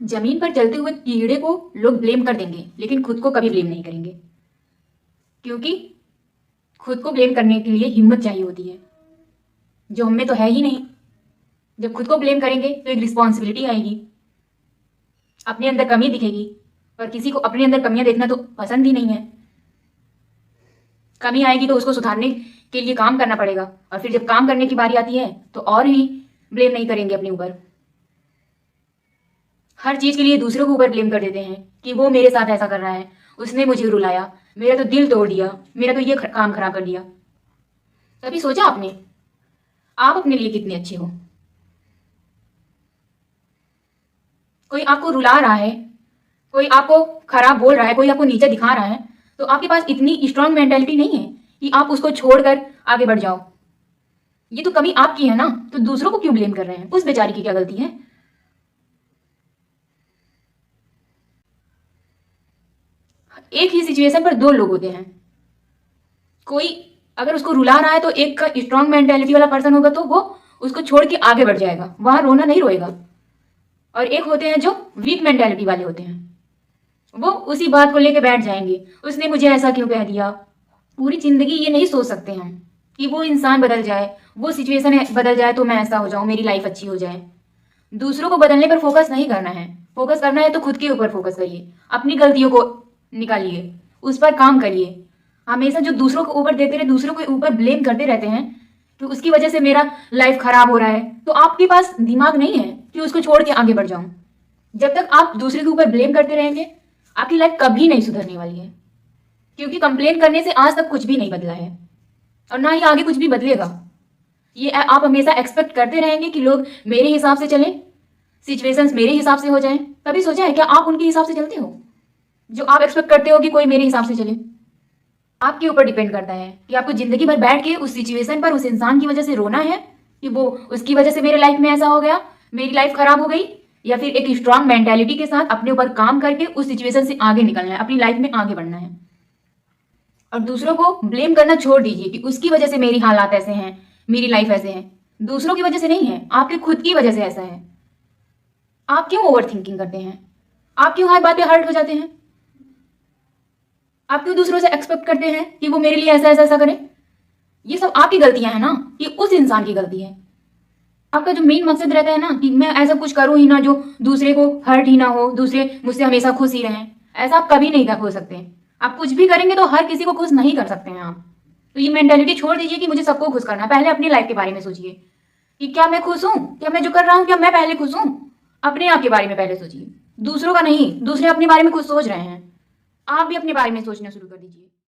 जमीन पर चलते हुए कीड़े को लोग ब्लेम कर देंगे, लेकिन खुद को कभी ब्लेम नहीं करेंगे, क्योंकि खुद को ब्लेम करने के लिए हिम्मत चाहिए होती है, जो हमें तो है ही नहीं। जब खुद को ब्लेम करेंगे तो एक रिस्पॉन्सिबिलिटी आएगी, अपने अंदर कमी दिखेगी, और किसी को अपने अंदर कमियां देखना तो पसंद ही नहीं है। कमी आएगी तो उसको सुधारने के लिए काम करना पड़ेगा, और फिर जब काम करने की बारी आती है तो और ही ब्लेम नहीं करेंगे अपने ऊपर। हर चीज के लिए दूसरों के ऊपर ब्लेम कर देते हैं कि वो मेरे साथ ऐसा कर रहा है, उसने मुझे रुलाया, मेरा तो दिल तोड़ दिया, मेरा तो ये काम खराब कर दिया। कभी सोचा आपने आप अपने लिए कितने अच्छे हो? कोई आपको रुला रहा है, कोई आपको खराब बोल रहा है, कोई आपको नीचे दिखा रहा है, तो आपके पास इतनी स्ट्रांग मेंटेलिटी नहीं है कि आप उसको छोड़कर आगे बढ़ जाओ। ये तो कमी आपकी है ना, तो दूसरों को क्यों ब्लेम कर रहे हैं? उस बेचारी की क्या गलती है? एक ही सिचुएशन पर दो लोग होते हैं। कोई अगर उसको रुला रहा है तो एक का स्ट्रांग मेंटेलिटी वाला पर्सन होगा तो वो उसको छोड़ के आगे बढ़ जाएगा, वहां रोना नहीं रोएगा। और एक होते हैं जो वीक मेंटेलिटी वाले होते हैं, वो उसी बात को लेके बैठ जाएंगे, उसने मुझे ऐसा क्यों कह दिया। पूरी जिंदगी ये नहीं सोच सकते हम कि वो इंसान बदल जाए, वो सिचुएशन बदल जाए तो मैं ऐसा हो जाऊं, मेरी लाइफ अच्छी हो जाए। दूसरों को बदलने पर फोकस नहीं करना है, फोकस करना है तो खुद के ऊपर फोकस करिए, अपनी गलतियों को निकालिए, उस पर काम करिए। हमेशा जो दूसरों को ऊपर देते रहे, दूसरों के ऊपर ब्लेम करते रहते हैं कि उसकी वजह से मेरा लाइफ खराब हो रहा है, तो आपके पास दिमाग नहीं है कि उसको छोड़ के आगे बढ़ जाऊं। जब तक आप दूसरे के ऊपर ब्लेम करते रहेंगे, आपकी लाइफ कभी नहीं सुधरने वाली है, क्योंकि कंप्लेन करने से आज तक कुछ भी नहीं बदला है, और ना ही आगे कुछ भी बदलेगा। ये आप हमेशा एक्सपेक्ट करते रहेंगे कि लोग मेरे हिसाब से चलें, सिचुएशंस मेरे हिसाब से हो जाएं। कभी सोचा है क्या आप उनके हिसाब से चलते हो? जो आप एक्सपेक्ट करते हो कि कोई मेरे हिसाब से चले, आपके ऊपर डिपेंड करता है कि आपको जिंदगी भर बैठ के उस सिचुएशन पर उस इंसान की वजह से रोना है कि वो उसकी वजह से मेरे लाइफ में ऐसा हो गया, मेरी लाइफ खराब हो गई, या फिर एक स्ट्रांग मेंटेलिटी के साथ अपने ऊपर काम करके उस सिचुएशन से आगे निकलना है, अपनी लाइफ में आगे बढ़ना है। और दूसरों को ब्लेम करना छोड़ दीजिए कि उसकी वजह से मेरी हालात ऐसे हैं, मेरी लाइफ ऐसे है। दूसरों की वजह से नहीं है, आपके खुद की वजह से ऐसा है। आप क्यों ओवर थिंकिंग करते हैं? आप क्यों हर बात पे हर्ट हो जाते हैं? आप क्यों दूसरों से एक्सपेक्ट करते हैं कि वो मेरे लिए ऐसा ऐसा ऐसा करें? ये सब आपकी गलतियां हैं ना, ये उस इंसान की गलती है। आपका जो मेन मकसद रहता है ना कि मैं ऐसा कुछ करूं ही ना जो दूसरे को हर्ट ही ना हो, दूसरे मुझसे हमेशा खुश ही रहें, ऐसा आप कभी नहीं हो सकते। आप कुछ भी करेंगे तो हर किसी को खुश नहीं कर सकते हैं आप। तो ये मेंटेलिटी छोड़ दीजिए कि मुझे सबको खुश करना है। पहले अपनी लाइफ के बारे में सोचिए कि क्या मैं खुश हूं, क्या मैं जो कर रहा हूं क्या मैं पहले खुश हूं। अपने आप के बारे में पहले सोचिए, दूसरों का नहीं। दूसरे अपने बारे में खुद सोच रहे हैं, आप भी अपने बारे में सोचना शुरू कर दीजिए।